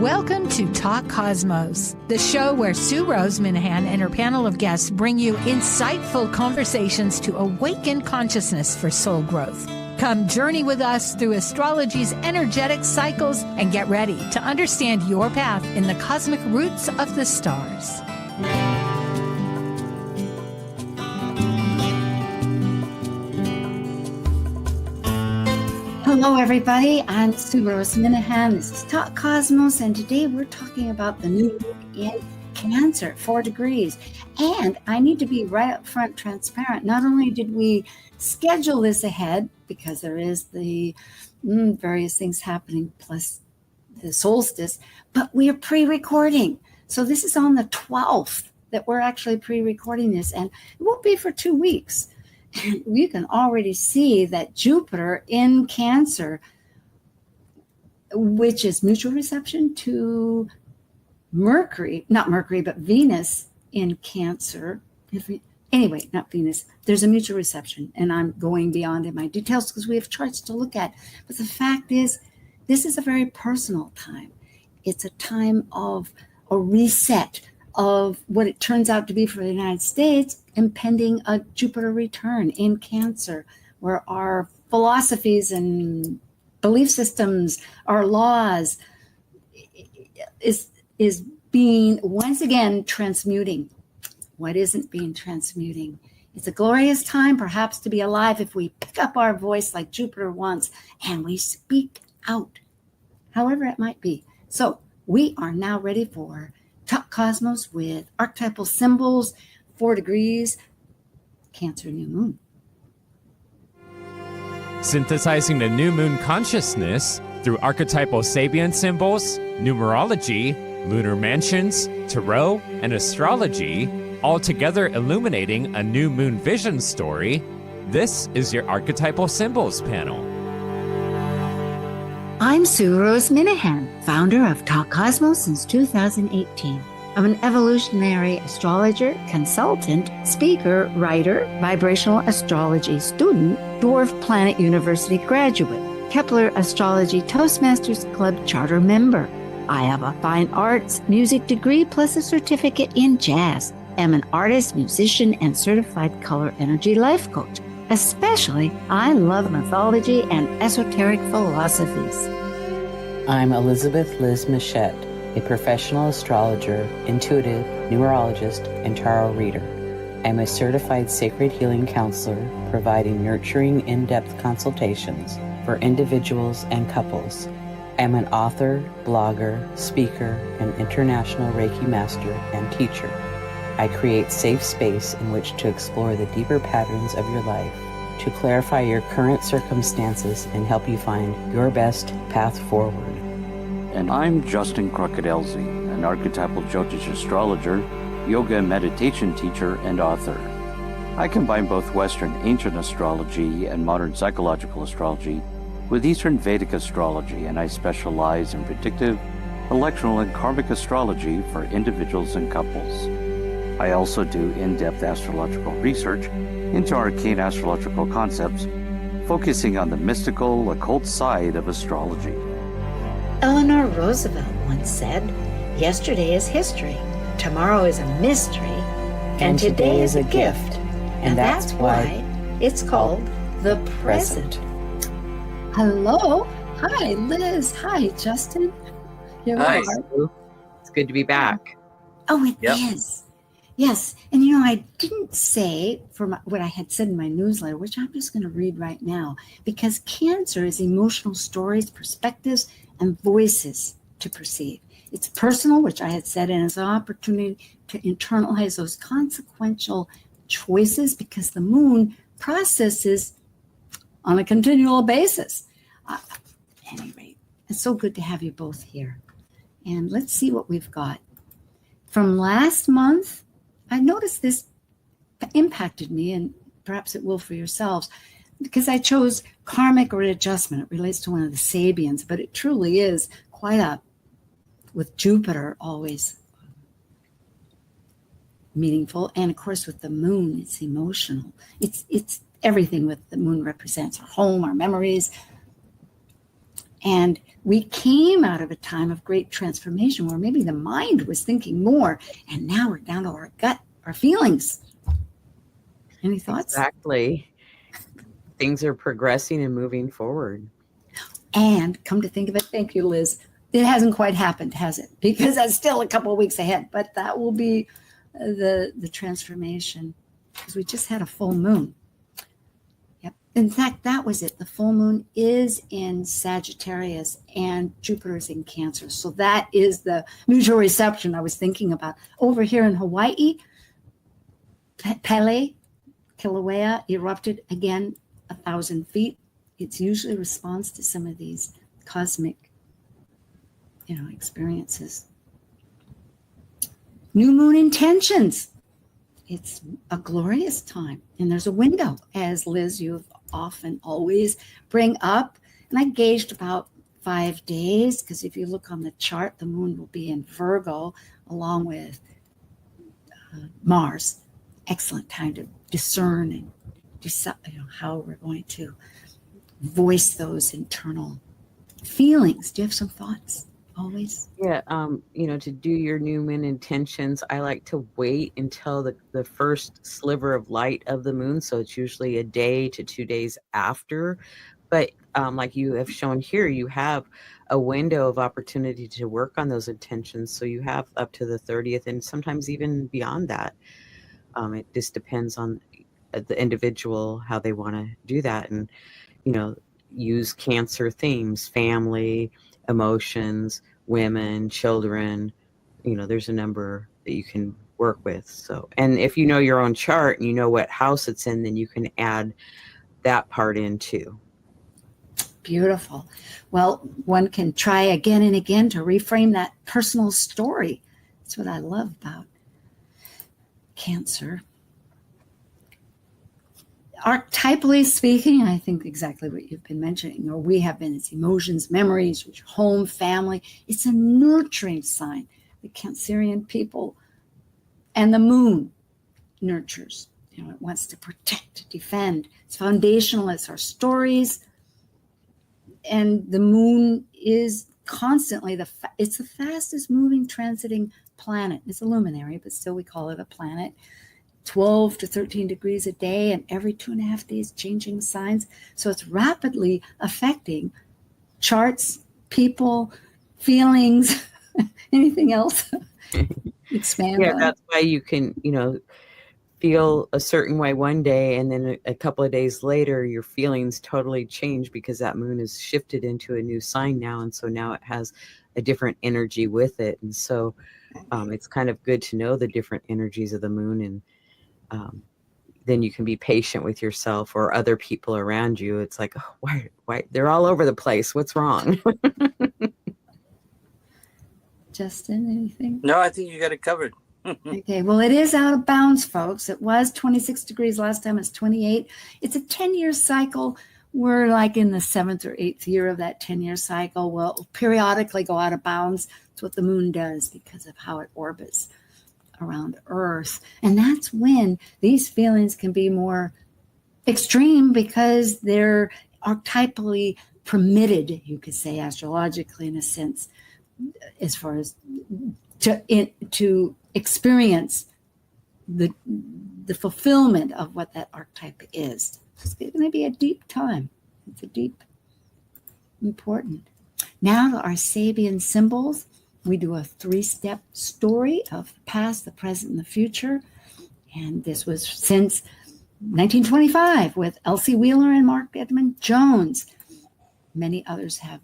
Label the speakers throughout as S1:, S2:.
S1: Welcome to Talk Cosmos, the show where Rose Minahan and her panel of guests bring you insightful conversations to awaken consciousness for soul growth. Come journey with us through astrology's energetic cycles and get ready to understand your path in the cosmic roots of the stars.
S2: Hello, everybody. I'm Rose Minahan. This is Talk Cosmos, and today we're talking about the new moon in Cancer, 4 degrees. And I need to be right up front, transparent. Not only did we schedule this ahead, because there is the various things happening, plus the solstice, but we are pre-recording. So this is on the 12th that we're actually pre-recording this, and it won't be for 2 weeks. You can already see that Jupiter in Cancer, which is mutual reception to Mercury, not Mercury, but Venus in Cancer. Anyway, not Venus. There's a mutual reception, and I'm going beyond in my details because we have charts to look at. But the fact is, this is a very personal time. It's a time of a reset of what it turns out to be for the United States, impending a Jupiter return in Cancer, where our philosophies and belief systems, our laws, is being once again transmuting. What isn't being transmuting? It's a glorious time, perhaps, to be alive if we pick up our voice like Jupiter wants and we speak out, however it might be. So we are now ready for Talk Cosmos with Archetypal Symbols, 4 degrees, Cancer new moon.
S3: Synthesizing the new moon consciousness through archetypal Sabian symbols, numerology, lunar mansions, tarot, and astrology, all together illuminating a new moon vision story. This is your Archetypal Symbols panel.
S2: I'm Rose Minahan, founder of Talk Cosmos since 2018. I'm an evolutionary astrologer, consultant, speaker, writer, vibrational astrology student, Dwarf Planet University graduate, Kepler Astrology Toastmasters Club charter member. I have a fine arts music degree plus a certificate in jazz. I'm an artist, musician, and certified color energy life coach. Especially, I love mythology and esoteric philosophies.
S4: I'm Elizabeth Liz Muschett, a professional astrologer, intuitive, numerologist, and tarot reader. I'm a certified sacred healing counselor, providing nurturing, in-depth consultations for individuals and couples. I'm an author, blogger, speaker, and international Reiki master and teacher. I create safe space in which to explore the deeper patterns of your life, to clarify your current circumstances and help you find your best path forward.
S5: And I'm Justin Crockett Elzie, an archetypal Jyotish astrologer, yoga and meditation teacher, and author. I combine both Western ancient astrology and modern psychological astrology with Eastern Vedic astrology, and I specialize in predictive, electional, and karmic astrology for individuals and couples. I also do in-depth astrological research into arcane astrological concepts, focusing on the mystical, occult side of astrology.
S6: Eleanor Roosevelt once said, "Yesterday is history, tomorrow is a mystery, and today is a gift." And that's why it's called the present.
S2: Hello. Hi, Liz. Hi, Justin. Here
S7: Hi.
S2: we are.
S7: It's good to be back.
S2: Oh, it is. Yes. And I didn't say what I had said in my newsletter, which I'm just going to read right now, because Cancer is emotional stories, perspectives, and voices to perceive. It's personal, which I had said, and it's an opportunity to internalize those consequential choices because the moon processes on a continual basis. At any rate, it's so good to have you both here. And let's see what we've got. From last month, I noticed this impacted me, and perhaps it will for yourselves, because I chose Karmic Readjustment. It relates to one of the Sabians, but it truly is quite with Jupiter always meaningful. And of course, with the moon, it's emotional. It's everything with the moon represents our home, our memories, And we came out of a time of great transformation where maybe the mind was thinking more, and now we're down to our gut, our feelings. Any thoughts?
S7: Exactly. Things are progressing and moving forward.
S2: And come to think of it, thank you, Liz. It hasn't quite happened, has it? Because that's still a couple of weeks ahead, but that will be the transformation, because we just had a full moon. Yep. In fact, that was it. The full moon is in Sagittarius and Jupiter's in Cancer. So that is the mutual reception I was thinking about. Over here in Hawaii, Pele, Kilauea erupted again 1,000 feet. It's usually responds to some of these cosmic, experiences. New moon intentions. It's a glorious time. And there's a window, as Liz, you've often always bring up. And I gauged about 5 days, because if you look on the chart, the moon will be in Virgo along with Mars. Excellent time to discern and decide how we're going to voice those internal feelings. Do you have some thoughts? Always?
S7: Yeah, to do your new moon intentions, I like to wait until the first sliver of light of the moon. So it's usually a day to 2 days after. But like you have shown here, you have a window of opportunity to work on those intentions. So you have up to the 30th and sometimes even beyond that. It just depends on the individual, how they want to do that. And, use Cancer themes, family, emotions, women, children. There's a number that you can work with. So, and if you know your own chart and you know what house it's in, then you can add that part in too.
S2: Beautiful. Well, one can try again and again to reframe that personal story. That's what I love about Cancer. Archetypally speaking, I think exactly what you've been mentioning, or we have been, it's emotions, memories, home, family. It's a nurturing sign. The Cancerian people and the moon nurtures. It wants to protect, defend. It's foundational. It's our stories. And the moon is constantly it's the fastest moving transiting planet. It's a luminary, but still we call it a planet. 12 to 13 degrees a day, and every 2.5 days changing signs. So it's rapidly affecting charts, people, feelings. Anything else? Expand on.
S7: That's why you can, feel a certain way one day, and then a couple of days later, your feelings totally change because that moon is shifted into a new sign now. And so now it has a different energy with it. And so it's kind of good to know the different energies of the moon, and then you can be patient with yourself or other people around you. It's like, oh, why they're all over the place. What's wrong?
S2: Justin, anything?
S8: No, I think you got it covered.
S2: Okay, well, it is out of bounds, folks. It was 26 degrees last time. It's 28. It's a 10-year cycle. We're like in the 7th or 8th year of that 10-year cycle. We'll periodically go out of bounds. That's what the moon does because of how it orbits around Earth. And that's when these feelings can be more extreme because they're archetypally permitted, you could say, astrologically in a sense, as far as to experience the fulfillment of what that archetype is. It's going to be a deep time. It's a deep, important. Now to our Sabian symbols. We do a 3-step story of the past, the present, and the future. And this was since 1925 with Elsie Wheeler and Mark Edmund Jones. Many others have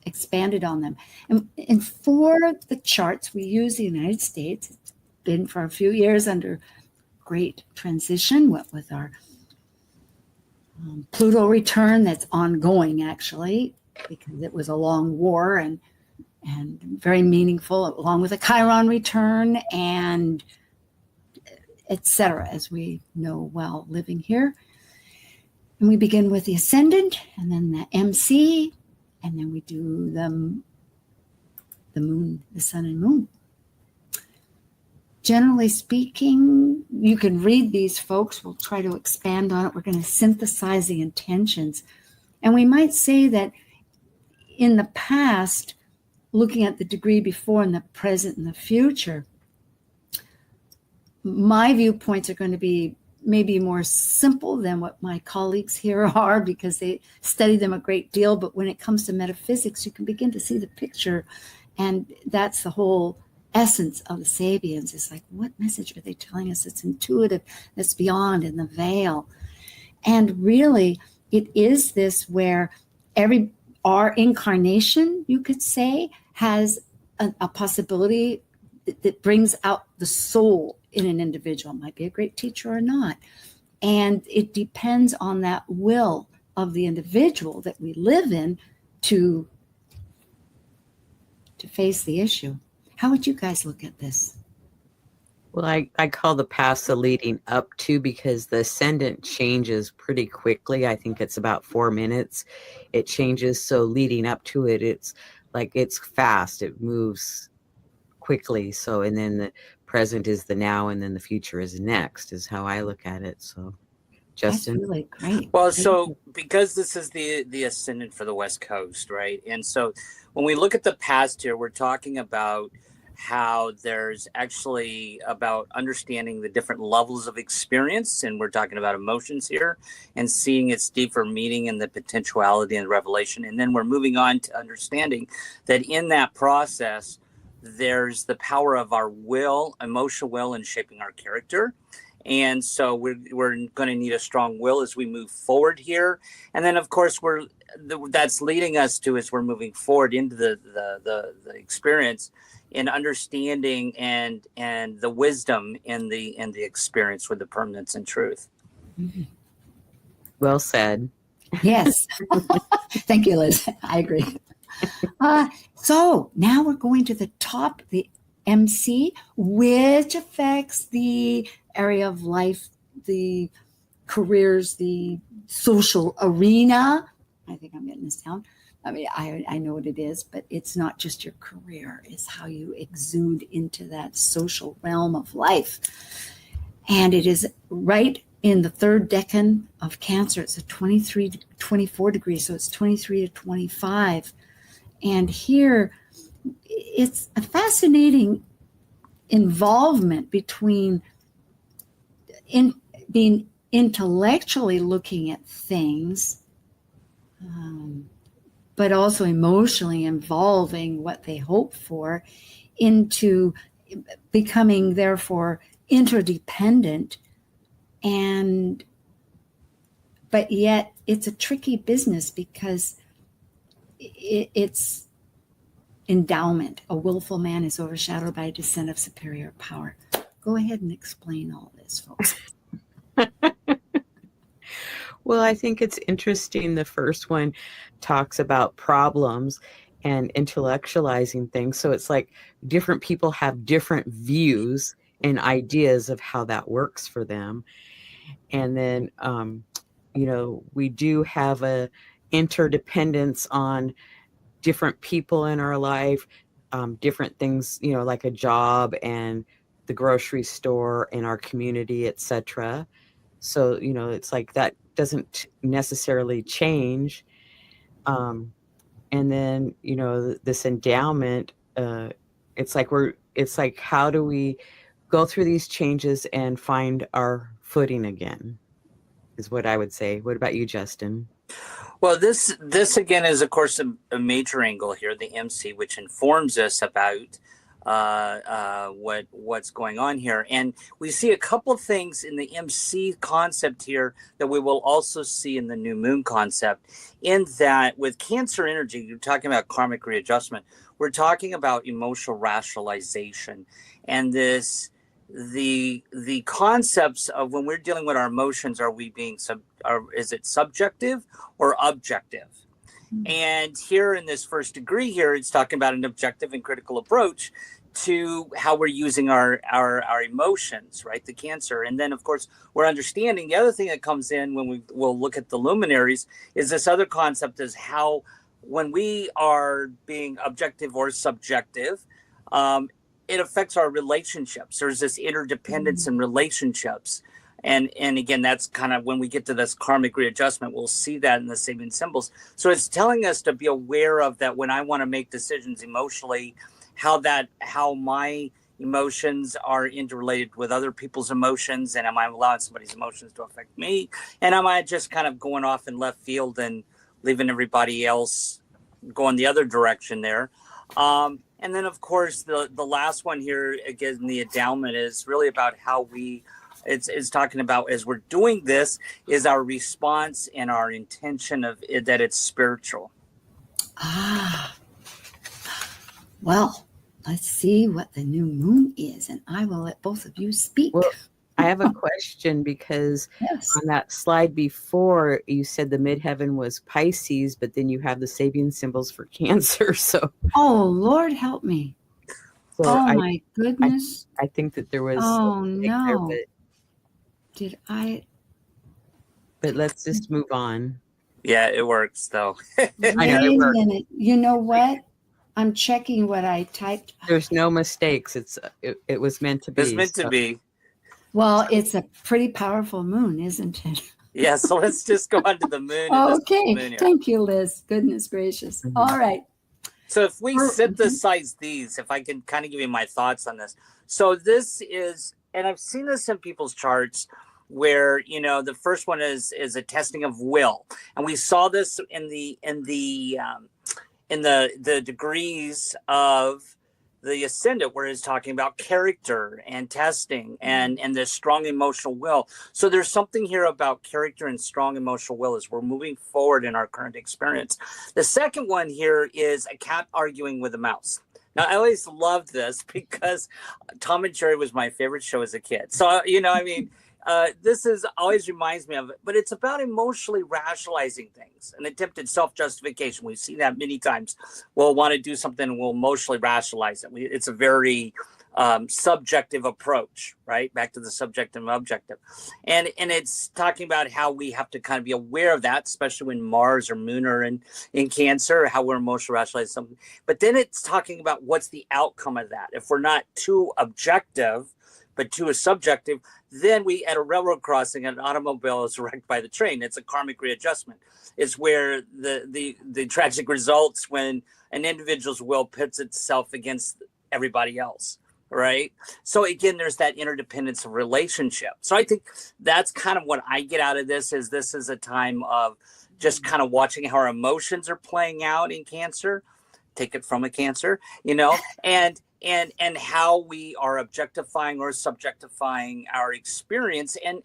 S2: expanded on them. And for the charts, we use the United States. It's been for a few years under great transition with our Pluto return that's ongoing, actually, because it was a long war and very meaningful, along with a Chiron return and etc., as we know well living here. And we begin with the ascendant and then the MC, and then we do the moon, the sun and moon. Generally speaking, you can read these, folks. We'll try to expand on it. We're going to synthesize the intentions. And we might say that in the past, looking at the degree before and the present and the future, my viewpoints are going to be maybe more simple than what my colleagues here are, because they study them a great deal. But when it comes to metaphysics, you can begin to see the picture. And that's the whole essence of the Sabians. It's like, what message are they telling us that's intuitive, that's beyond in the veil? And really, it is this where our incarnation, you could say, has a possibility that brings out the soul in an individual. Might be a great teacher or not. And it depends on that will of the individual that we live in to face the issue. How would you guys look at this?
S7: Well, I call the past the leading up to, because the ascendant changes pretty quickly. I think it's about 4 minutes. It changes. So leading up to it, it's like it's fast. It moves quickly. So, and then the present is the now, and then the future is next, is how I look at it. So, Justin.
S2: That's really great.
S8: Well, so because this is the ascendant for the West Coast, right? And so when we look at the past here, we're talking about how there's actually about understanding the different levels of experience, and we're talking about emotions here and seeing its deeper meaning and the potentiality and revelation. And then we're moving on to understanding that in that process, there's the power of our will, emotional will, in shaping our character. And so we're going to need a strong will as we move forward here. And then, of course, that's leading us to, as we're moving forward into the experience, in understanding and the wisdom in the experience with the permanence and truth.
S7: Well said.
S2: Yes. Thank you, Liz. I agree. So now we're going to the top, the MC, which affects the area of life, the careers, the social arena. I think I'm getting this down. I mean, I know what it is, but it's not just your career. It's how you exude into that social realm of life. And it is right in the third decan of Cancer. It's a 23 to 24 degrees, so it's 23 to 25. And here, it's a fascinating involvement between being intellectually looking at things, but also emotionally involving what they hope for, into becoming, therefore, interdependent. But yet it's a tricky business, because it's endowment. A willful man is overshadowed by a descent of superior power. Go ahead and explain all this, folks.
S7: Well, I think it's interesting. The first one talks about problems and intellectualizing things. So it's like different people have different views and ideas of how that works for them. And then, we do have a interdependence on different people in our life, different things, like a job and the grocery store and our community, etc. So, it's like that doesn't necessarily change. And then, this endowment, it's like, how do we go through these changes and find our footing again, is what I would say. What about you, Justin?
S8: Well, this again is, of course, a major angle here, the MC, which informs us about what's going on here. And we see a couple of things in the MC concept here that we will also see in the new moon concept, in that with Cancer energy, you're talking about karmic readjustment. We're talking about emotional rationalization, and the concepts of when we're dealing with our emotions, are we being is it subjective or objective? And here in this first degree here, it's talking about an objective and critical approach to how we're using our emotions, right? The Cancer. And then, of course, we're understanding the other thing that comes in when we'll look at the luminaries is this other concept, is how when we are being objective or subjective, it affects our relationships. There's this interdependence in relationships. And again, that's kind of when we get to this karmic readjustment, we'll see that in the Sabian symbols. So it's telling us to be aware of that when I want to make decisions emotionally, how my emotions are interrelated with other people's emotions, and am I allowing somebody's emotions to affect me, and am I just kind of going off in left field and leaving everybody else going the other direction there. And then of course the last one here, again, the endowment is really about how it's talking about as we're doing this is our response and our intention of it, that it's spiritual.
S2: Well, let's see what the new moon is, and I will let both of you speak.
S7: Well, I have a question because on that slide before you said the midheaven was Pisces, but then you have the Sabian symbols for Cancer. So,
S2: oh Lord, help me!
S7: So
S2: my goodness!
S7: I think that there was.
S2: Oh no!
S7: There,
S2: Did I?
S7: But let's just move on.
S8: Yeah, it works though.
S2: Wait a minute. You know what? I'm checking what I typed.
S7: There's no mistakes. It was meant to be.
S8: It's meant to be.
S2: Well, it's a pretty powerful moon, isn't it?
S8: Yeah, so let's just go on to the moon.
S2: Okay, thank you, Liz. Goodness gracious.
S7: Mm-hmm.
S2: All right.
S8: So if we synthesize these, if I can kind of give you my thoughts on this. So this is, and I've seen this in people's charts where, you know, the first one is a testing of will. And we saw this in the degrees of the ascendant, where it's talking about character and testing and the strong emotional will. So there's something here about character and strong emotional will as we're moving forward in our current experience. The second one here is a cat arguing with a mouse. Now, I always loved this because Tom and Jerry was my favorite show as a kid. So, you know, I mean, this always reminds me of it, but it's about emotionally rationalizing things, an attempted self-justification. We see that many times. We'll want to do something and we'll emotionally rationalize it. It's a very subjective approach, right? Back to the subjective and objective. And it's talking about how we have to kind of be aware of that, especially when Mars or Moon are in Cancer, how we're emotionally rationalizing something. But then it's talking about what's the outcome of that. If we're not too objective, but too subjective, then we, at a railroad crossing, an automobile is wrecked by the train. It's a karmic readjustment. It's where the tragic results when an individual's will pits itself against everybody else, right? So again, there's that interdependence of relationship. So I think that's kind of what I get out of this is a time of just kind of watching how our emotions are playing out in Cancer. Take it from a Cancer, you know, and how we are objectifying or subjectifying our experience and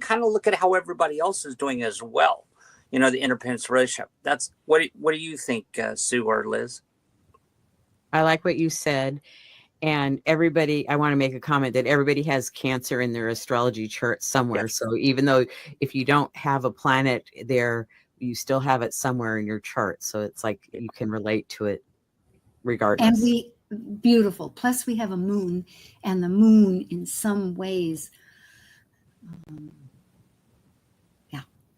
S8: kind of look at how everybody else is doing as well. You know, the interdependence relationship. That's what do you think, Sue or Liz?
S7: I like what you said. And everybody, I want to make a comment that everybody has Cancer in their astrology chart somewhere. Yes. So even though if you don't have a planet there, you still have it somewhere in your chart. So it's like you can relate to it regardless.
S2: And beautiful. Plus we have a moon, and the moon in some ways,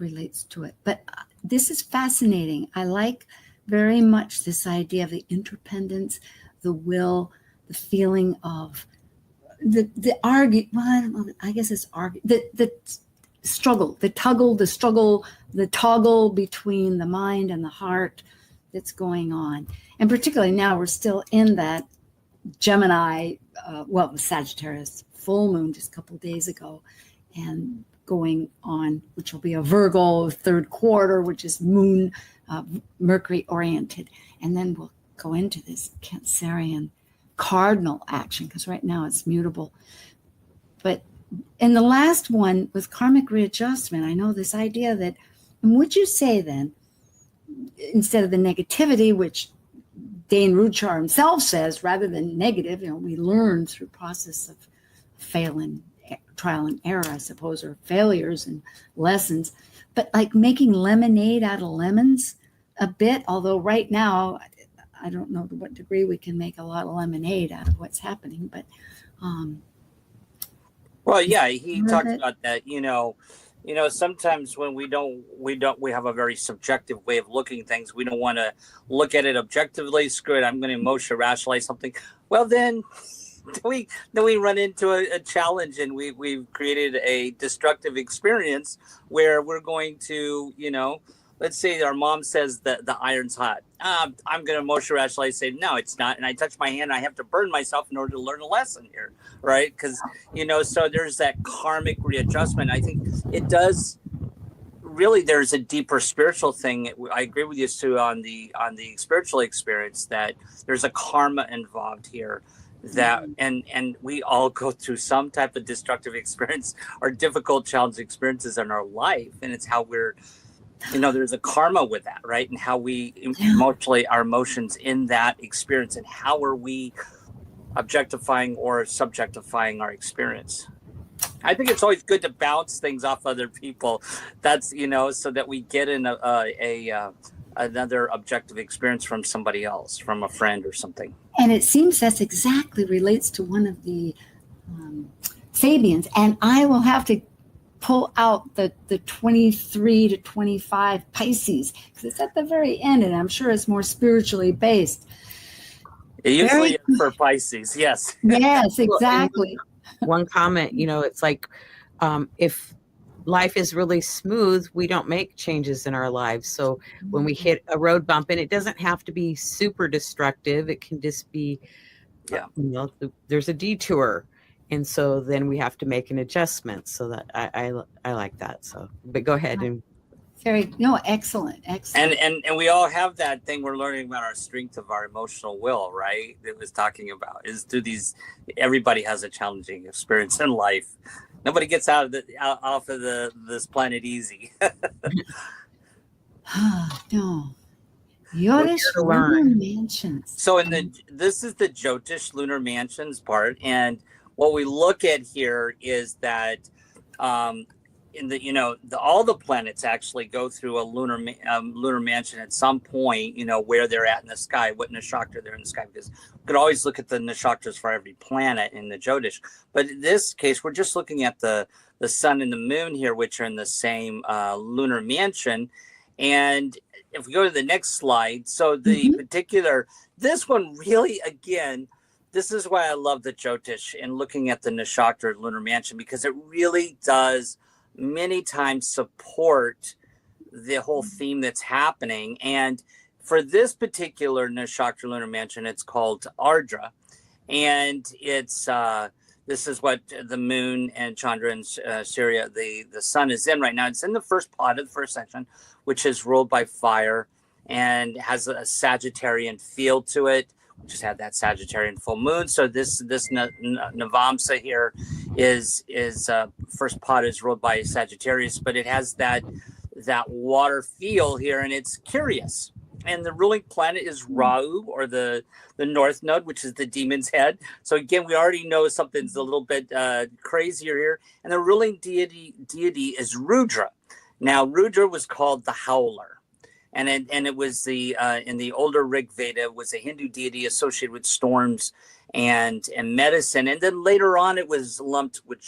S2: relates to it. But this is fascinating. I like very much this idea of the interdependence, the will, the feeling of the struggle, the toggle between the mind and the heart that's going on. And particularly now we're still in that Gemini, Sagittarius full moon just a couple of days ago, and going on, which will be a Virgo third quarter, which is moon, Mercury oriented. And then we'll go into this Cancerian cardinal action, because right now it's mutable. But in the last one with karmic readjustment, I know this idea that, and would you say then, instead of the negativity, which Dane Rudshar himself says, rather than negative, you know, we learn through process of trial and error, I suppose, or failures and lessons, but like making lemonade out of lemons a bit, although right now, I don't know to what degree we can make a lot of lemonade out of what's happening, but
S8: well, yeah, he talks about that, you know, sometimes when we have a very subjective way of looking at things. We don't want to look at it objectively. Screw it, I'm going to emotionally rationalize something. Well, then then we run into a challenge, and we've created a destructive experience where we're going to, let's say our mom says that the iron's hot. I'm going to emotionally rationalize, say, no, it's not. And I touch my hand, and I have to burn myself in order to learn a lesson here, right? Because, so there's that karmic readjustment. I think it does really, there's a deeper spiritual thing. I agree with you, Sue, on the spiritual experience, that there's a karma involved here. That and we all go through some type of destructive experience or difficult, challenging experiences in our life. And it's how we're, there's a karma with that, right? And how we emotionally, our emotions in that experience, and how are we objectifying or subjectifying our experience. I think it's always good to bounce things off other people. That's, so that we get in another objective experience from somebody else, from a friend or something.
S2: And it seems that's exactly relates to one of the Sabians. And I will have to pull out the 23 to 25 Pisces, because it's at the very end, and I'm sure it's more spiritually based.
S8: It usually is for Pisces, yes.
S2: Yes, exactly.
S7: One comment, it's like if life is really smooth, we don't make changes in our lives. So when we hit a road bump, and it doesn't have to be super destructive, it can just be, there's a detour. And so then we have to make an adjustment. So that I like that. So, but go ahead and.
S2: Excellent.
S8: And we all have that thing we're learning about, our strength of our emotional will, right? That was talking about is through these. Everybody has a challenging experience in life. Nobody gets off of this planet easy.
S2: No. Jyotish lunar mansions.
S8: So this is the Jyotish lunar mansions part, and what we look at here is that in the all the planets actually go through a lunar mansion at some point, where they're at in the sky, what nakshatra they're in the sky, because we could always look at the nakshatras for every planet in the Jyotish. But in this case, we're just looking at the sun and the moon here, which are in the same lunar mansion. And if we go to the next slide, so the particular, this one really, again, this is why I love the Jyotish and looking at the nakshatra lunar mansion, because it really does many times support the whole theme that's happening. And for this particular nakshatra lunar mansion, it's called Ardra, and it's this is what the moon and Chandra and Surya, the sun, is in right now. It's in the first pod of the first section, which is ruled by fire and has a Sagittarian feel to it. We just had that Sagittarian full moon. So this Navamsa here is first pod is ruled by Sagittarius, but it has that water feel here, and it's curious. And the ruling planet is Rahu, or the North Node, which is the demon's head. So again, we already know something's a little bit crazier here. And the ruling deity is Rudra. Now, Rudra was called the Howler. And it was in the older Rig Veda, was a Hindu deity associated with storms and medicine. And then later on, it was lumped with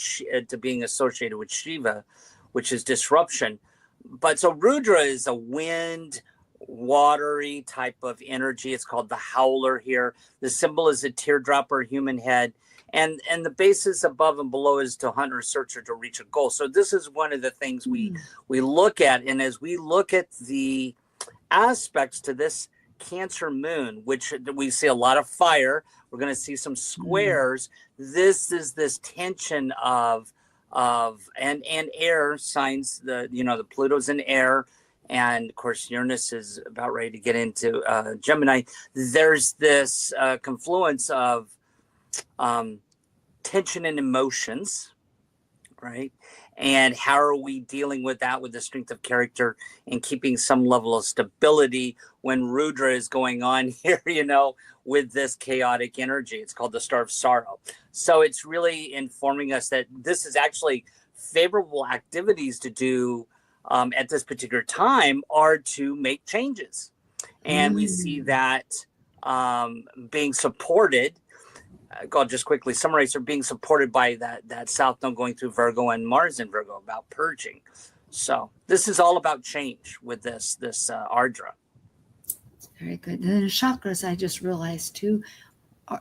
S8: to being associated with Shiva, which is disruption. But so Rudra is a wind, watery type of energy. It's called the Howler here. The symbol is a teardrop or human head. And the basis above and below is to hunt or search or to reach a goal. So this is one of the things we look at. And as we look at the aspects to this Cancer moon, which we see a lot of fire, we're going to see some squares. This is this tension of and air signs. The Pluto's in air, and of course Uranus is about ready to get into Gemini. There's this confluence of tension and emotions, right? And how are we dealing with that with the strength of character and keeping some level of stability when Rudra is going on here, with this chaotic energy? It's called the Star of Sorrow. So it's really informing us that this is actually favorable activities to do at this particular time are to make changes. And we see that being supported. I'll just quickly summarize. They're being supported by that South Node going through Virgo and Mars in Virgo about purging. So this is all about change with this Ardra.
S2: Very good. The chakras, I just realized too,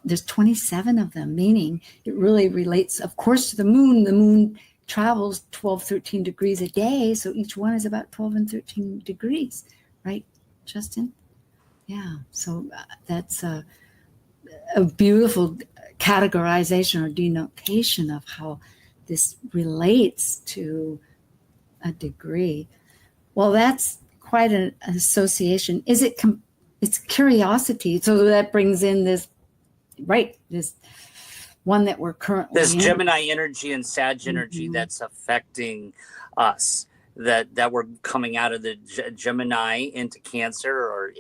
S2: there's 27 of them, meaning it really relates, of course, to the moon. The moon travels 12, 13 degrees a day. So each one is about 12 and 13 degrees, right, Justin? Yeah. So that's a beautiful categorization or denotation of how this relates to a degree. Well, that's quite an association. It's curiosity. So that brings in this one that we're currently
S8: this
S2: in.
S8: Gemini energy and Sag energy that's affecting us, that we're coming out of the Gemini into Cancer,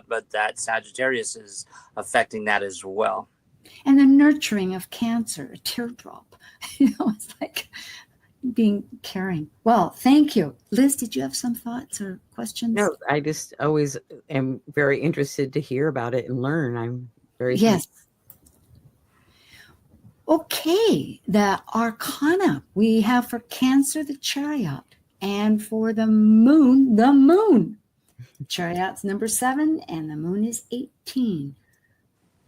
S8: but that Sagittarius is affecting that as well.
S2: And the nurturing of Cancer, a teardrop. It's like being caring. Well, thank you. Liz, did you have some thoughts or questions?
S7: No, I just always am very interested to hear about it and learn. I'm very
S2: Yes. Okay, the arcana we have for Cancer, the Chariot, and for the moon, Chariot's number 7 and the moon is 18.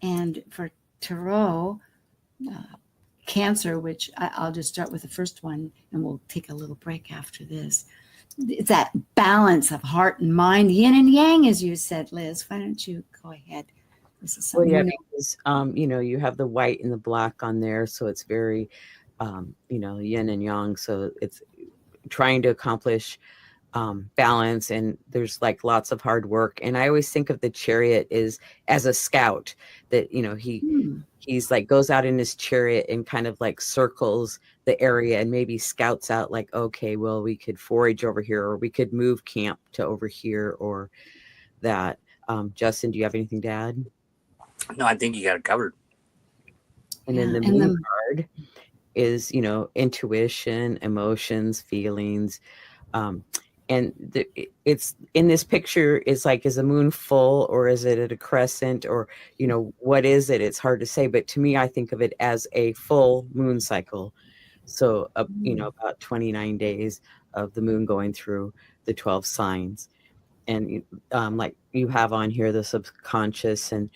S2: And for Tarot, Cancer, which I'll just start with the first one and we'll take a little break after this. It's that balance of heart and mind, yin and yang, as you said, Liz. Why don't you go ahead? This is
S7: well, yeah, because you have the white and the black on there, so it's very yin and yang, so it's trying to accomplish balance, and there's like lots of hard work. And I always think of the Chariot as a scout, that he's like goes out in his chariot and kind of like circles the area and maybe scouts out like, okay, well, we could forage over here, or we could move camp to over here, or that. Justin, do you have anything to add?
S8: No, I think you got it covered.
S7: And then the moon card is, intuition, emotions, feelings. And it's in this picture is like, is the moon full or is it at a crescent, or, what is it? It's hard to say. But to me, I think of it as a full moon cycle. So, about 29 days of the moon going through the 12 signs. And like you have on here, the subconscious, and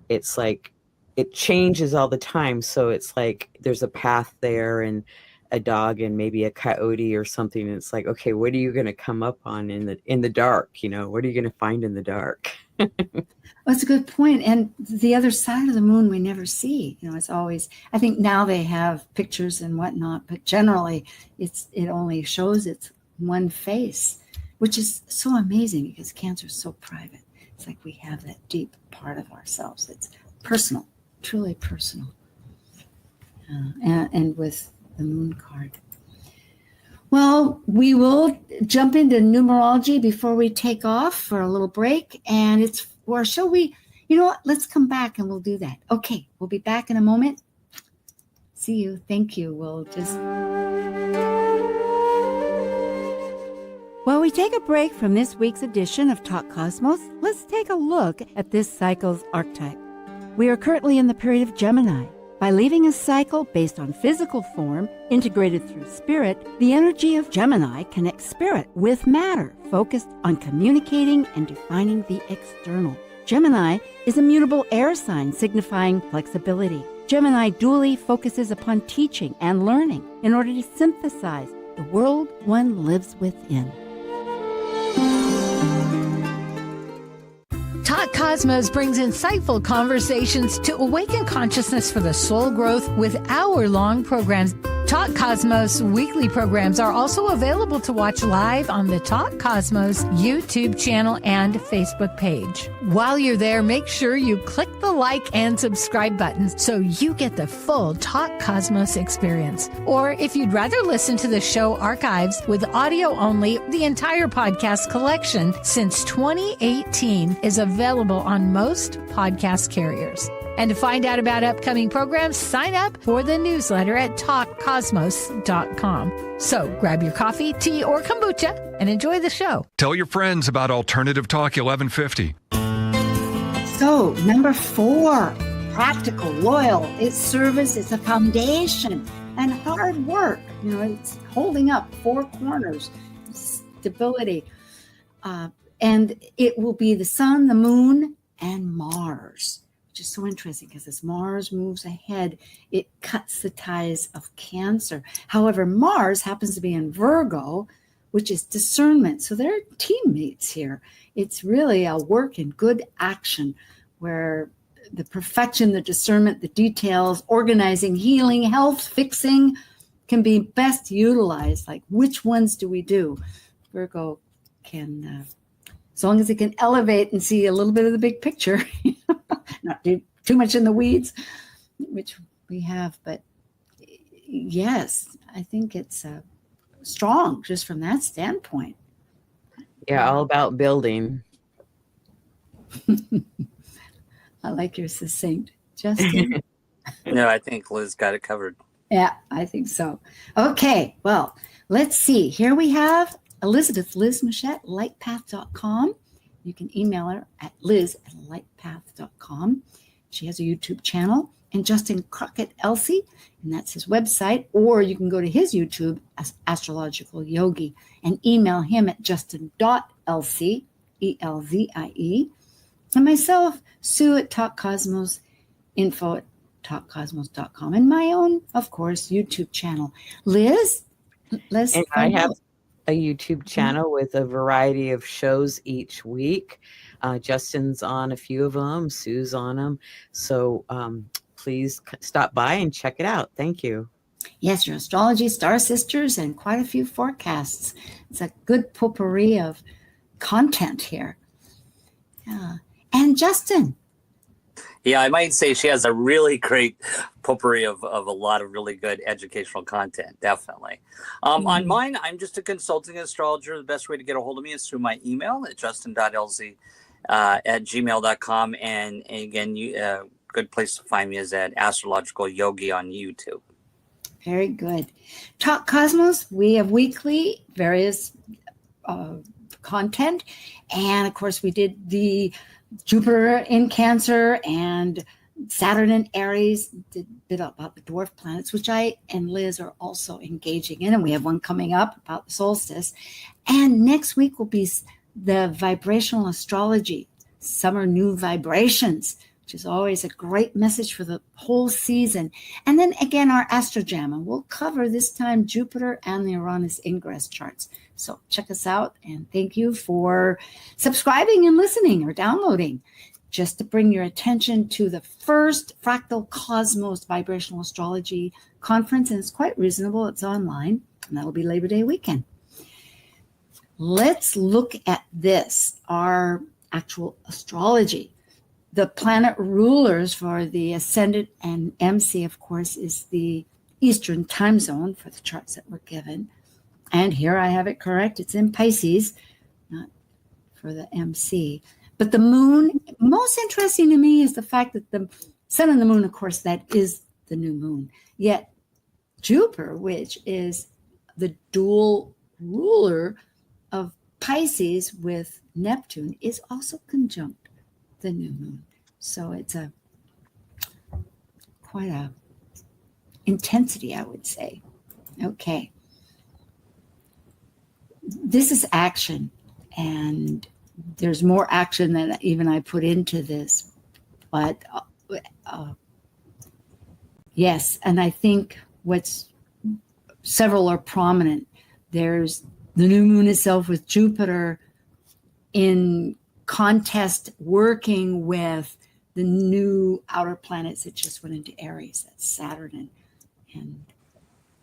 S7: it's like it changes all the time. So it's like there's a path there and a dog and maybe a coyote or something. And it's like, okay, what are you going to come up on in the dark? What are you going to find in the dark?
S2: That's a good point. And the other side of the moon we never see. It's always, I think now they have pictures and whatnot, but generally it only shows its one face, which is so amazing because Cancer is so private. It's like we have that deep part of ourselves. It's personal, truly personal. And with the moon card. Well, we will jump into numerology before we take off for a little break. Or shall we, let's come back and we'll do that. Okay, we'll be back in a moment. See you. Thank you. We'll just...
S9: While we take a break from this week's edition of Talk Cosmos, let's take a look at this cycle's archetype. We are currently in the period of Gemini. By leaving a cycle based on physical form, integrated through spirit, the energy of Gemini connects spirit with matter, focused on communicating and defining the external. Gemini is a mutable air sign signifying flexibility. Gemini dually focuses upon teaching and learning in order to synthesize the world one lives within.
S1: Talk Cosmos brings insightful conversations to awaken consciousness for the soul growth with hour-long programs. Talk Cosmos weekly programs are also available to watch live on the Talk Cosmos YouTube channel and Facebook page. While you're there, make sure you click the like and subscribe buttons so you get the full Talk Cosmos experience. Or if you'd rather listen to the show archives with audio only, the entire podcast collection since 2018 is available on most podcast carriers. And to find out about upcoming programs, sign up for the newsletter at talkcosmos.com. So grab your coffee, tea, or kombucha and enjoy the show.
S10: Tell your friends about Alternative Talk 1150.
S2: So, number 4, practical, loyal. It's service, it's a foundation, and hard work. It's holding up 4 corners, stability. And it will be the sun, the moon, and Mars. which is so interesting because as Mars moves ahead, it cuts the ties of Cancer. However, Mars happens to be in Virgo, which is discernment. So they're teammates here. It's really a work in good action where the perfection, the discernment, the details, organizing, healing, health, fixing can be best utilized. Like, which ones do we do? Virgo can, as long as it can elevate and see a little bit of the big picture, not do too much in the weeds, which we have. But yes, I think it's strong just from that standpoint.
S7: Yeah, all about building.
S2: I like your succinct, Justin.
S8: No, I think Liz got it covered.
S2: Yeah, I think so. Okay, well, let's see. Here we have Elizabeth Liz Muschett, lightpath.com. You can email her at liz@lightpath.com. She has a YouTube channel, and Justin Crockett Elzie, and that's his website. Or you can go to his YouTube as Astrological Yogi and email him at justin.elzie, Elzie. And myself, Sue at Talk Cosmos, info at talkcosmos.com, and my own, of course, YouTube channel. Liz?
S7: And I have a YouTube channel with a variety of shows each week. Justin's on a few of them, Sue's on them. So please stop by and check it out. Thank you.
S2: Yes, your astrology, star sisters, and quite a few forecasts. It's a good potpourri of content here. Yeah. And Justin.
S8: Yeah, I might say she has a really great potpourri of a lot of really good educational content, definitely. On mine, I'm just a consulting astrologer. The best way to get a hold of me is through my email at justin.elzie at gmail.com. And again, good place to find me is at Astrological Yogi on YouTube.
S2: Very good. Talk Cosmos, we have weekly various content. And of course, we did the Jupiter in Cancer and Saturn in Aries, did a bit about the dwarf planets, which I and Liz are also engaging in. And we have one coming up about the solstice. And next week will be the vibrational astrology, summer new vibrations, which is always a great message for the whole season. And then again, our Astrojam, and we'll cover this time Jupiter and the Uranus ingress charts. So check us out, and thank you for subscribing and listening or downloading. Just to bring your attention to the first Fractal Cosmos Vibrational Astrology Conference, and it's quite reasonable. It's online, and that'll be Labor Day weekend. Let's look at this, our actual astrology. The planet rulers for the ascendant and MC, of course, is the Eastern time zone for the charts that were given. And here I have it correct. It's in Pisces, not for the MC. But the moon, most interesting to me is the fact that the sun and the moon, of course, that is the new moon. Yet Jupiter, which is the dual ruler of Pisces with Neptune, is also conjunct the new moon. So it's quite a intensity, I would say. Okay. This is action, and there's more action than even I put into this. But yes, and I think several are prominent. There's the new moon itself with Jupiter in contest working with the new outer planets that just went into Aries. That's Saturn and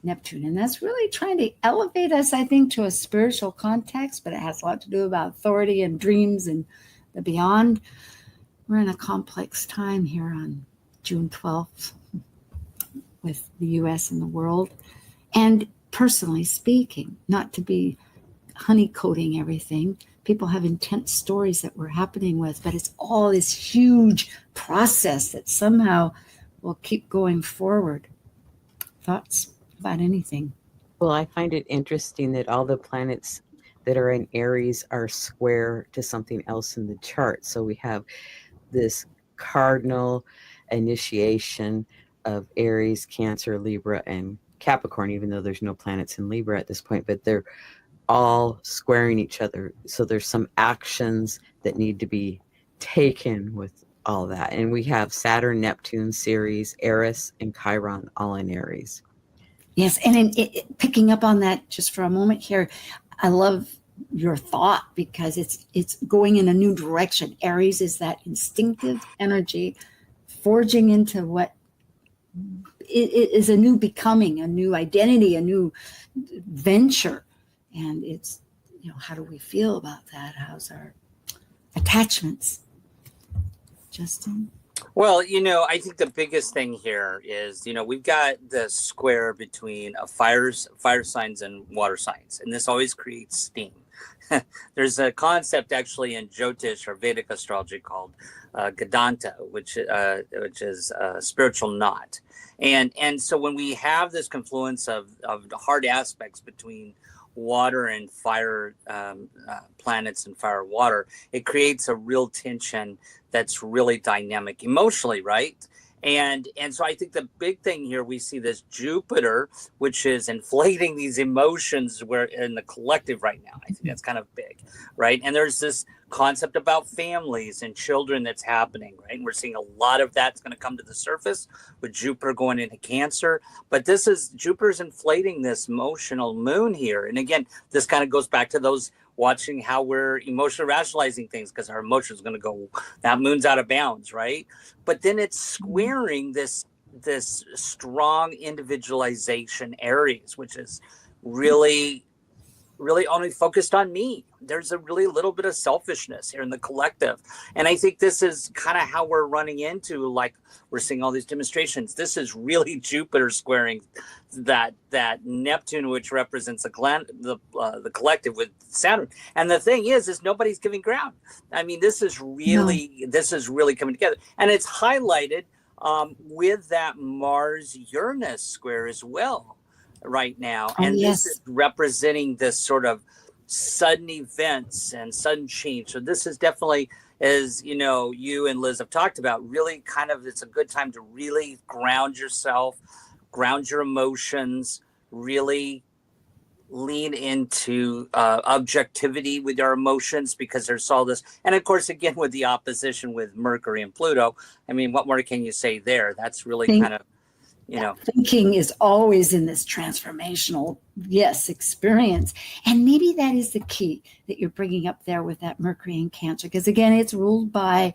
S2: Neptune. And that's really trying to elevate us, I think, to a spiritual context, but it has a lot to do about authority and dreams and the beyond. We're in a complex time here on June 12th with the U.S. and the world. And personally speaking, not to be honeycoating everything, people have intense stories that we're happening with, but it's all this huge process that somehow will keep going forward. Thoughts about anything?
S7: Well, I find it interesting that all the planets that are in Aries are square to something else in the chart. So we have this cardinal initiation of Aries, Cancer, Libra, and Capricorn, even though there's no planets in Libra at this point, but they're all squaring each other. So there's some actions that need to be taken with all that. And we have Saturn, Neptune, Ceres, Eris, and Chiron all in Aries.
S2: Yes, and picking up on that just for a moment here, I love your thought because it's going in a new direction. Aries is that instinctive energy forging into what it is a new becoming, a new identity, a new venture. And it's, how do we feel about that? How's our attachments? Justin?
S8: Well, I think the biggest thing here is, we've got the square between fire signs and water signs, and this always creates steam. There's a concept actually in Jyotish or Vedic astrology called Gadanta, which is a spiritual knot. And so when we have this confluence of hard aspects between water and fire planets and fire water, it creates a real tension that's really dynamic emotionally, right? And so I think the big thing here, we see this Jupiter, which is inflating these emotions where in the collective right now. I think that's kind of big, right? And there's this concept about families and children that's happening, right? And we're seeing a lot of that's going to come to the surface with Jupiter going into Cancer. But Jupiter's inflating this emotional moon here. And again, this kind of goes back to those watching how we're emotionally rationalizing things, because our emotions are going to go, that moon's out of bounds, right? But then it's squaring this strong individualization Aries, which is really only focused on me. There's a really little bit of selfishness here in the collective. And I think this is kind of how we're running into, like, we're seeing all these demonstrations. This is really Jupiter squaring that Neptune, which represents the collective, with Saturn. And the thing is nobody's giving ground. I mean, this is really coming together. And it's highlighted with that Mars-Uranus square as well right now. And yes, this is representing this sort of sudden events and sudden change. So this is definitely, as you and Liz have talked about, really kind of, it's a good time to really ground yourself, ground your emotions, really lean into objectivity with our emotions, because there's all this. And of course, again, with the opposition with Mercury and Pluto, I mean, what more can you say there? That's really kind of,
S2: thinking is always in this transformational, experience. And maybe that is the key that you're bringing up there with that Mercury in Cancer, because again, it's ruled by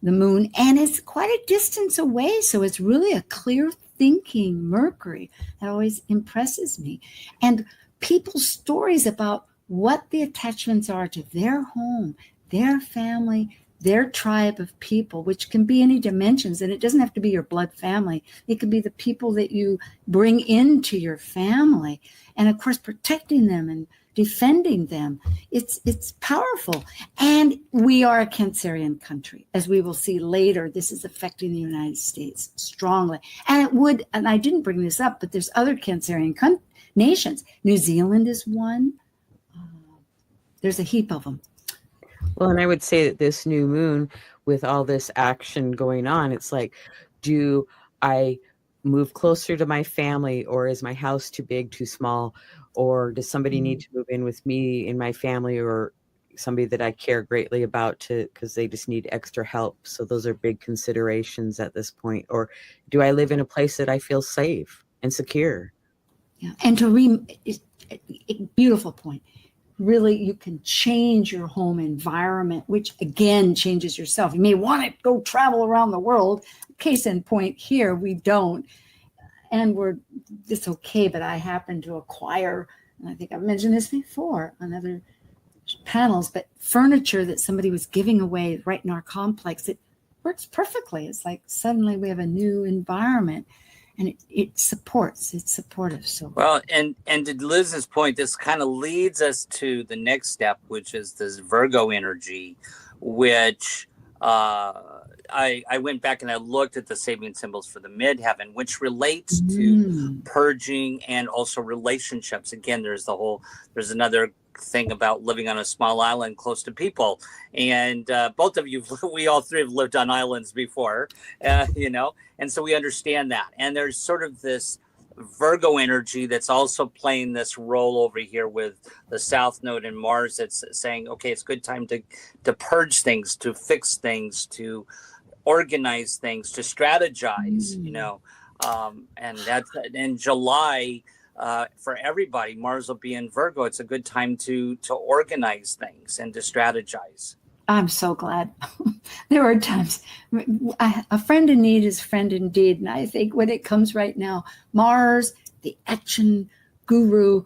S2: the moon and it's quite a distance away. So it's really a clear thinking Mercury that always impresses me. And people's stories about what the attachments are to their home, their family, their tribe of people, which can be any dimensions. And it doesn't have to be your blood family. It could be the people that you bring into your family. And of course, protecting them and defending them. It's powerful. And we are a Cancerian country. As we will see later, this is affecting the United States strongly. And I didn't bring this up, but there's other Cancerian nations. New Zealand is one. There's a heap of them.
S7: Well, and I would say that this new moon, with all this action going on, it's like, do I move closer to my family, or is my house too big, too small? Or does somebody need to move in with me in my family, or somebody that I care greatly about because they just need extra help? So those are big considerations at this point. Or do I live in a place that I feel safe and secure?
S2: Yeah. And beautiful point. Really, you can change your home environment, which again changes yourself. You may want to go travel around the world. Case in point here, we don't. And it's okay, but I happen to acquire, and I think I've mentioned this before on other panels, but furniture that somebody was giving away right in our complex, it works perfectly. It's like suddenly we have a new environment. And it's supportive. So
S8: well, and to Liz's point, this kind of leads us to the next step, which is this Virgo energy, which I went back and I looked at the Sabian symbols for the midheaven, which relates to purging and also relationships. Again, there's another thing about living on a small island close to people, and both of you, we all three have lived on islands before, and so we understand that. And there's sort of this Virgo energy that's also playing this role over here with the South Node and Mars. That's saying, okay, it's a good time to purge things, to fix things, to organize things, to strategize, and that's in July. For everybody, Mars will be in Virgo. It's a good time to organize things and to strategize.
S2: I'm so glad. There are times a friend in need is a friend indeed. And I think when it comes right now, Mars, the action guru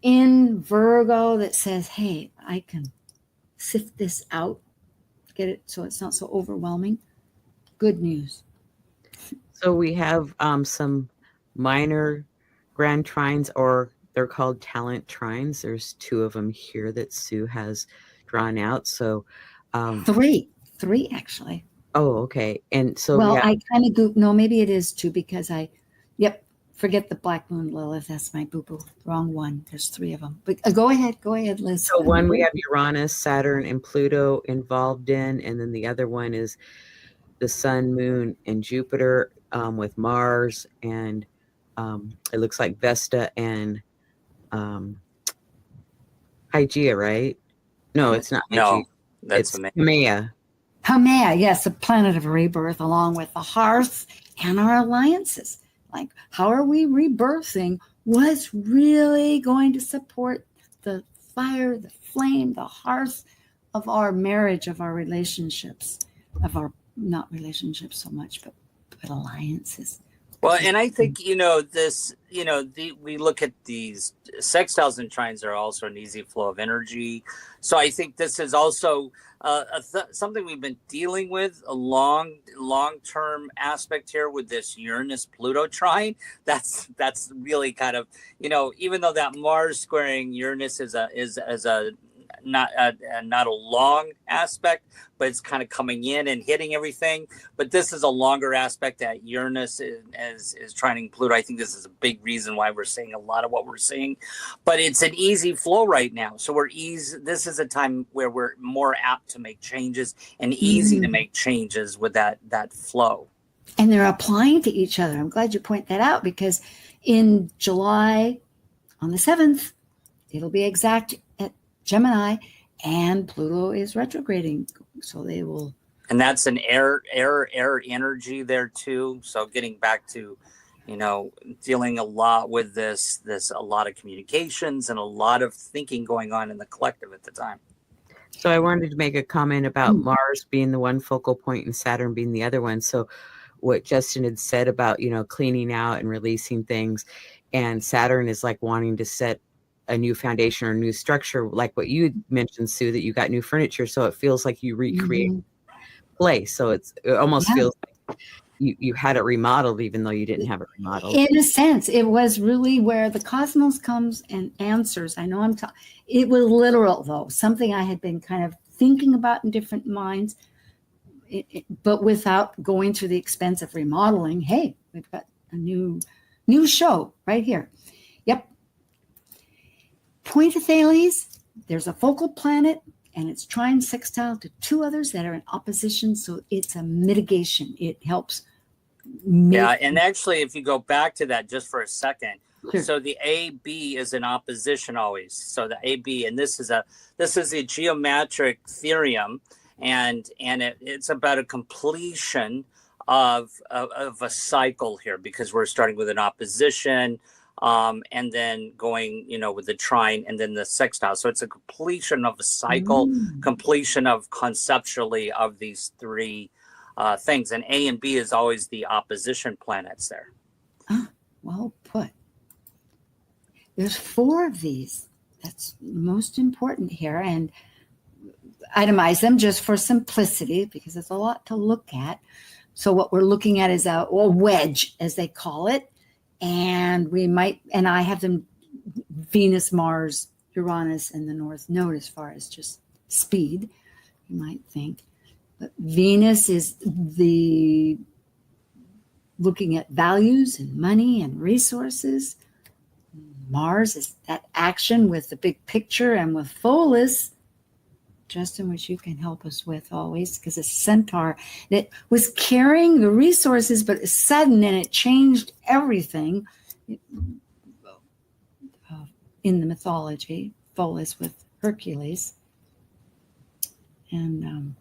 S2: in Virgo that says, hey, I can sift this out, get it so it's not so overwhelming. Good news.
S7: So we have some minor grand trines, or they're called talent trines. There's 2 of them here that Sue has drawn out. So
S2: three actually.
S7: Oh, okay. And so
S2: well, I kind of go, no, maybe it is 2 because forget the Black Moon Lilith. That's my boo-boo. Wrong one. There's 3 of them. But go ahead, Liz.
S7: So one we have Uranus, Saturn, and Pluto involved in, and then the other one is the Sun, Moon, and Jupiter with Mars, and it looks like Vesta and Hygeia, right? No, it's not Hygeia.
S8: No, that's
S7: Haumea.
S2: Haumea, yes, the planet of rebirth, along with the hearth and our alliances. Like, how are we rebirthing? What's really going to support the fire, the flame, the hearth of our marriage, of our relationships, of our, not relationships so much, but alliances.
S8: Well, and I think, we look at these sextiles and trines are also an easy flow of energy. So I think this is also something we've been dealing with, a long-term aspect here with this Uranus-Pluto trine. That's really kind of, even though that Mars squaring Uranus is not a long aspect, but it's kind of coming in and hitting everything. But this is a longer aspect that Uranus is trining Pluto. I think this is a big reason why we're seeing a lot of what we're seeing. But it's an easy flow right now. So this is a time where we're more apt to make changes and easy to make changes with that flow.
S2: And they're applying to each other. I'm glad you point that out, because in July, on the 7th, it'll be exact at Gemini, and Pluto is retrograding, so they will.
S8: And that's an air energy there too. So getting back to, dealing a lot with this a lot of communications and a lot of thinking going on in the collective at the time.
S7: So I wanted to make a comment about Mars being the one focal point and Saturn being the other one. So what Justin had said about, cleaning out and releasing things, and Saturn is like wanting to set a new foundation or a new structure, like what you mentioned, Sue, that you got new furniture, so it feels like you recreate place. So it almost feels like you had it remodeled, even though you didn't have it remodeled.
S2: In a sense, it was really where the cosmos comes and answers. I know it was literal, though, something I had been kind of thinking about in different minds, but without going through the expense of remodeling. Hey, we've got a new show right here. Yep. Point of Thales, there's a focal planet, and it's trine sextile to 2 others that are in opposition, so it's a mitigation. It helps.
S8: And actually, if you go back to that just for a second,
S2: sure.
S8: So the AB is in opposition always. So the AB, and this is a geometric theorem, and it's about a completion of a cycle here, because we're starting with an opposition. And then going, with the trine and then the sextile. So it's a completion of a cycle, completion of conceptually of these 3 things. And A and B is always the opposition planets there.
S2: Well put. There's 4 of these. That's most important here. And itemize them just for simplicity, because there's a lot to look at. So what we're looking at is a wedge, as they call it. And I have them Venus, Mars, Uranus, and the North Node as far as just speed, you might think. But Venus is looking at values and money and resources. Mars is that action with the big picture, and with Pholus, Justin, which you can help us with always, because it's Centaur that was carrying the resources, but it's sudden and it changed everything in the mythology. Pholus with Hercules and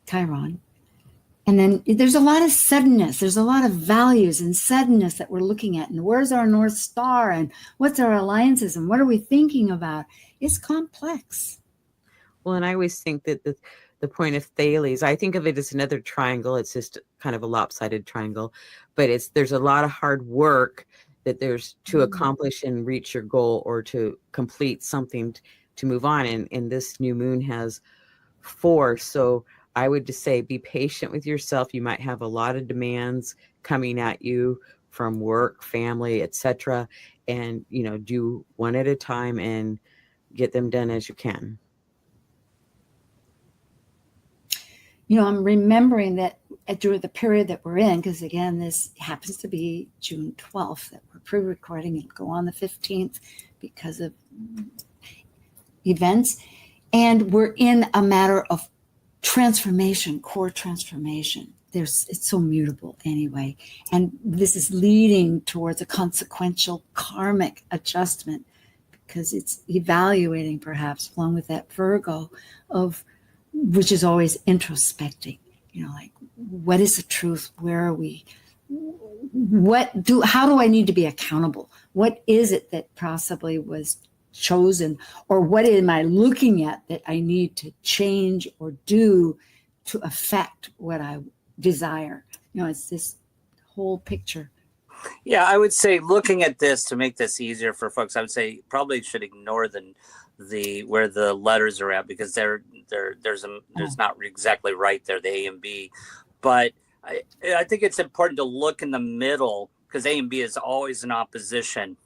S2: Chiron. And then there's a lot of suddenness. There's a lot of values and suddenness that we're looking at. And where's our North Star? And what's our alliances? And what are we thinking about? It's complex.
S7: Well, and I always think that the point of Thales, I think of it as another triangle. It's just kind of a lopsided triangle, but there's a lot of hard work that there's to accomplish and reach your goal, or to complete something to move on. And this new moon has 4. So I would just say, be patient with yourself. You might have a lot of demands coming at you from work, family, etc. And, do one at a time and get them done as you can.
S2: I'm remembering that during the period that we're in, because again, this happens to be June 12th that we're pre-recording. It'll go on the 15th because of events. And we're in a matter of transformation, core transformation. It's so mutable anyway. And this is leading towards a consequential karmic adjustment, because it's evaluating, perhaps along with that Virgo which is always introspecting, like, what is the truth? Where are we? How do I need to be accountable? What is it that possibly was chosen, or what am I looking at that I need to change or do to affect what I desire? It's this whole picture.
S8: Yeah, I would say, looking at this, to make this easier for folks, I would say probably should ignore the where the letters are at, because there's not exactly right there, the A and B. But I think it's important to look in the middle, because A and B is always in opposition,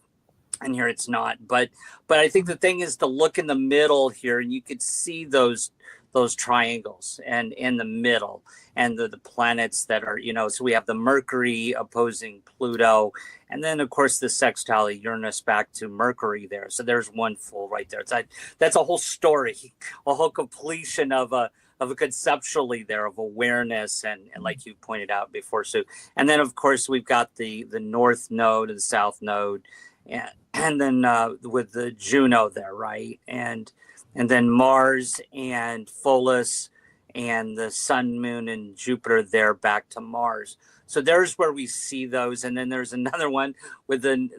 S8: and here it's not. But I think the thing is to look in the middle here, and you could see those triangles and in the middle, and the planets that are, so we have the Mercury opposing Pluto, and then of course the sextile Uranus back to Mercury there. So there's one full right there. That's a whole story, a whole completion of a conceptually there of awareness, and like you pointed out before, Sue. And then of course we've got the North Node and the South Node, and then with the Juno there, right? And then Mars and Pholus and the Sun, Moon, and Jupiter there back to Mars. So there's where we see those. And then there's another one with the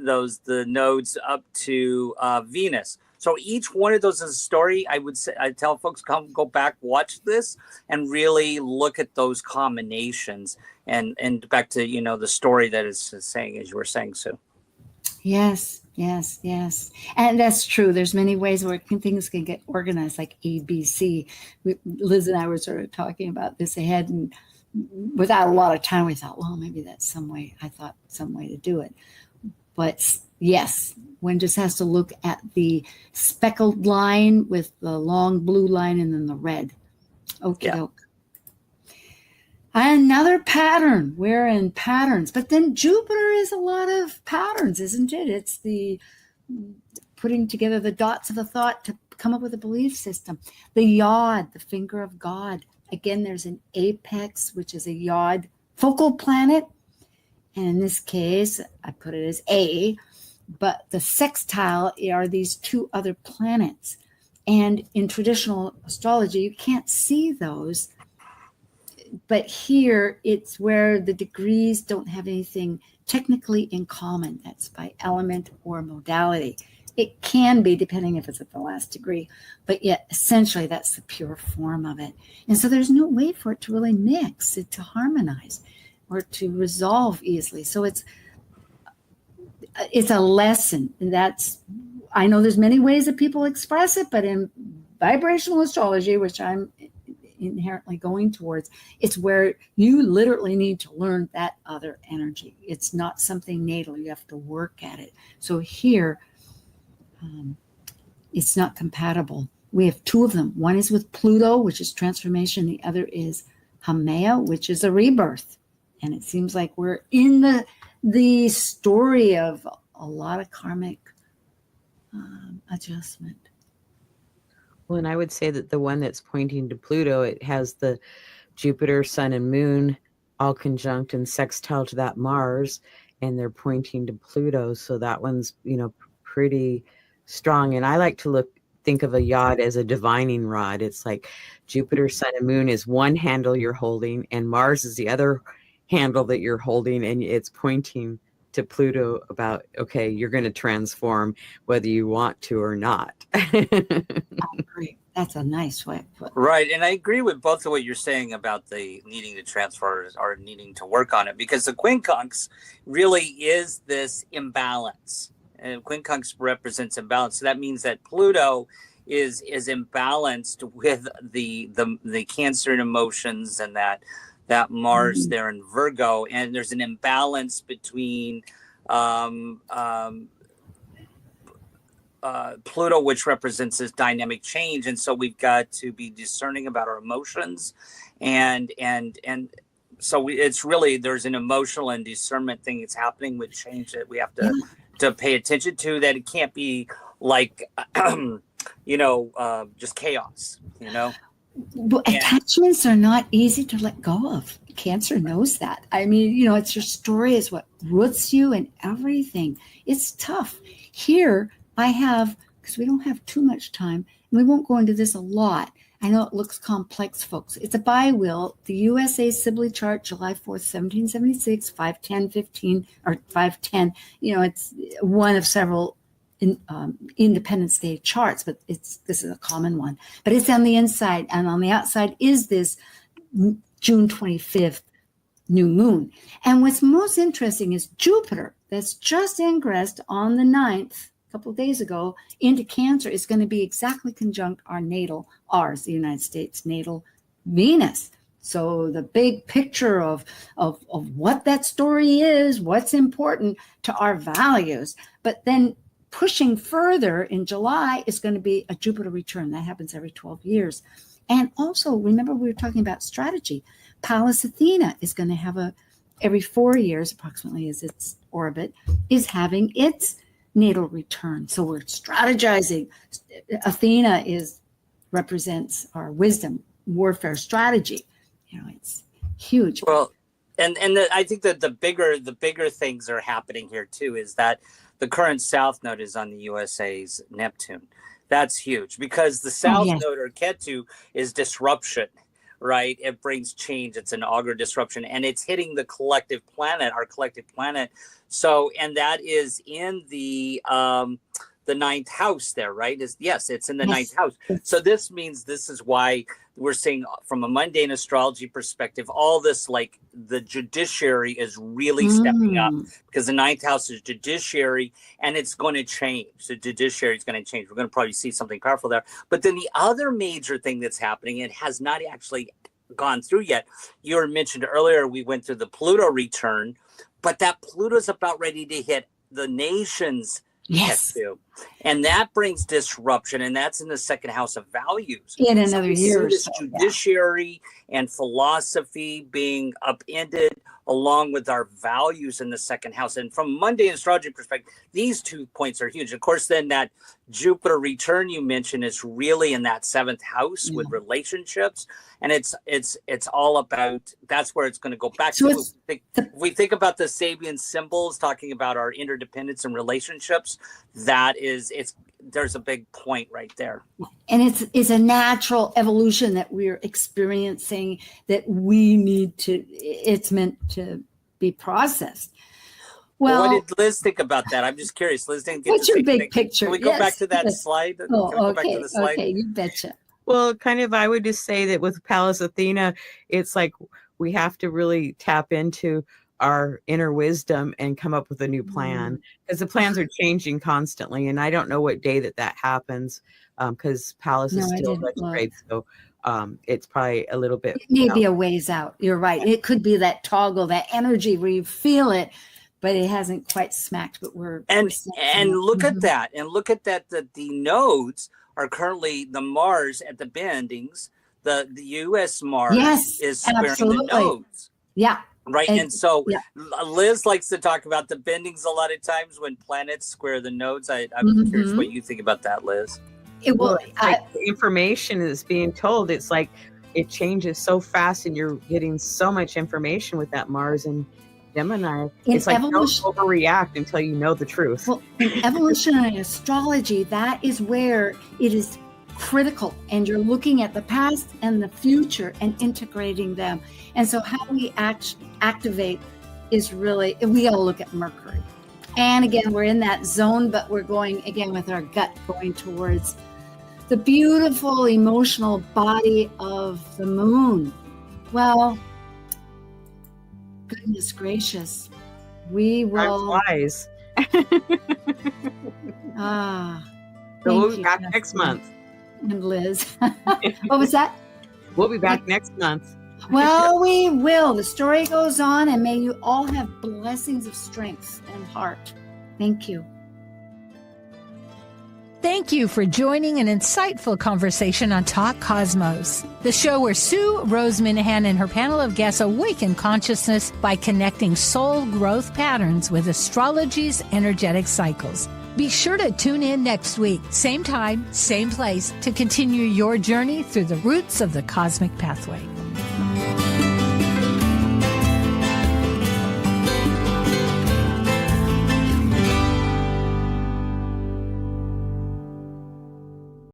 S8: nodes up to Venus. So each one of those is a story. I tell folks, go back, watch this, and really look at those combinations, and back to the story that is saying, as you were saying, Sue.
S2: Yes. And that's true. There's many ways where things can get organized, like ABC. Liz and I were sort of talking about this ahead, and without a lot of time, we thought, well, maybe that's some way to do it. But yes, one just has to look at the speckled line with the long blue line and then the red. Okay. Yeah. Another pattern. We're in patterns. But then Jupiter is a lot of patterns, isn't it? It's the putting together the dots of a thought to come up with a belief system. The Yod, the finger of God. Again, there's an apex, which is a Yod focal planet. And in this case, I put it as A. But the sextile are these 2 other planets. And in traditional astrology, you can't see those. But here, it's where the degrees don't have anything technically in common. That's by element or modality. It can be, depending if it's at the last degree. But yet, essentially, that's the pure form of it. And so there's no way for it to really mix, to harmonize, or to resolve easily. So it's a lesson. And I know there's many ways that people express it, but in vibrational astrology, which I'm inherently going towards, it's where you literally need to learn that other energy. It's not something natal. You have to work at it. So here, it's not compatible. We have 2 of them. One is with Pluto, which is transformation. The other is Haumea, which is a rebirth. And it seems like we're in the story of a lot of karmic adjustment.
S7: Well, and I would say that the one that's pointing to Pluto, it has the Jupiter, Sun, and Moon all conjunct and sextile to that Mars, and they're pointing to Pluto. So that one's, pretty strong. And I like to look think of a yacht as a divining rod. It's like Jupiter, Sun, and Moon is one handle you're holding, and Mars is the other handle that you're holding, and it's pointing to Pluto about, okay, you're going to transform whether you want to or not.
S2: I agree. That's a nice way of putting it.
S8: Right. And I agree with both of what you're saying about the needing to transfer or needing to work on it, because the quincunx really is this imbalance. And quincunx represents imbalance. So that means that Pluto is imbalanced with the Cancerian emotions and that Mars there in Virgo, and there's an imbalance between Pluto, which represents this dynamic change, and so we've got to be discerning about our emotions, and so it's really, there's an emotional and discernment thing that's happening with change that we have to pay attention to. That it can't be like just chaos,
S2: Well, attachments are not easy to let go of. Cancer knows that. I mean, it's your story is what roots you and everything. It's tough. Here, I have, because we don't have too much time, and we won't go into this a lot. I know it looks complex, folks. It's a bi-wheel, the USA Sibley chart, July 4th, 1776, 510, or 510. It's one of several Independence Day charts, but this is a common one. But it's on the inside, and on the outside is this June 25th new moon. And what's most interesting is Jupiter, that's just ingressed on the 9th, a couple of days ago, into Cancer, is going to be exactly conjunct ours, the United States natal Venus. So the big picture of what that story is, what's important to our values, but then pushing further in July is going to be a Jupiter return. That happens every 12 years. And also, remember we were talking about strategy. Pallas Athena is going to have every 4 years, approximately as its orbit, is having its natal return. So we're strategizing. Athena represents our wisdom, warfare strategy. It's huge.
S8: Well, and I think that the bigger things are happening here too, is that the current South Node is on the USA's Neptune. That's huge, because the South Node, or Ketu, is disruption, right? It brings change. It's an augur disruption, and it's hitting the collective planet, our collective planet. So, and that is in the ninth house there, right? It's in the ninth house. So this means, this is why we're seeing, from a mundane astrology perspective, all this, like the judiciary is really stepping up, because the ninth house is judiciary, and it's going to change. The judiciary is going to change. We're going to probably see something powerful there. But then the other major thing that's happening, it has not actually gone through yet. You were mentioned earlier, we went through the Pluto return, but that Pluto's about ready to hit the nations.
S2: Yes.
S8: And that brings disruption, and that's in the second house of values.
S2: In another year.
S8: This judiciary and philosophy being upended, along with our values in the second house. And from Monday astrology perspective, these 2 points are huge. Of course, then that Jupiter return you mentioned is really in that seventh house with relationships. And it's all about, that's where it's going to go back to. If we think about the Sabian symbols, talking about our interdependence and relationships, there's a big point right there.
S2: And it's a natural evolution that we're experiencing, that we need to, it's meant to be processed. Well,
S8: what did Liz think about that? I'm just curious. Liz didn't get
S2: what's your big picture?
S8: Can we go back to that slide?
S2: Oh,
S8: Can we go back to the slide?
S2: Okay, you betcha.
S7: Well, kind of, I would just say that with Pallas Athena, it's like we have to really tap into our inner wisdom and come up with a new plan, because the plans are changing constantly. And I don't know what day that happens, because Pallas is still retrograde. So it's probably a little bit.
S2: It may be a ways out. You're right. It could be that toggle, that energy where you feel it, but it hasn't quite smacked. But we're
S8: look at that, and look at that. The nodes are currently the Mars at the bendings. The U.S. Mars is squaring the nodes.
S2: Yeah.
S8: Right. And so Liz likes to talk about the bendings a lot of times when planets square the nodes. I'm curious what you think about that, Liz.
S7: The information is being told. It's like it changes so fast, and you're getting so much information with that Mars and Gemini,
S2: In
S7: it's like
S2: evolution-
S7: don't overreact until you know the truth.
S2: Well, in evolutionary astrology, that is where it is critical, and you're looking at the past and the future and integrating them. And so how we activate is really, we got to look at Mercury. And again, we're in that zone, but we're going again with our gut going towards the beautiful emotional body of the moon. Well, goodness gracious, we will.
S7: Time flies. So we'll be back next month.
S2: And Liz. What was that?
S7: We'll be back next month.
S2: Well, we will. The story goes on, and may you all have blessings of strength and heart. Thank you.
S1: Thank you for joining an insightful conversation on Talk Cosmos, the show where Rose Minahan and her panel of guests awaken consciousness by connecting soul growth patterns with astrology's energetic cycles. Be sure to tune in next week, same time, same place, to continue your journey through the roots of the cosmic pathway.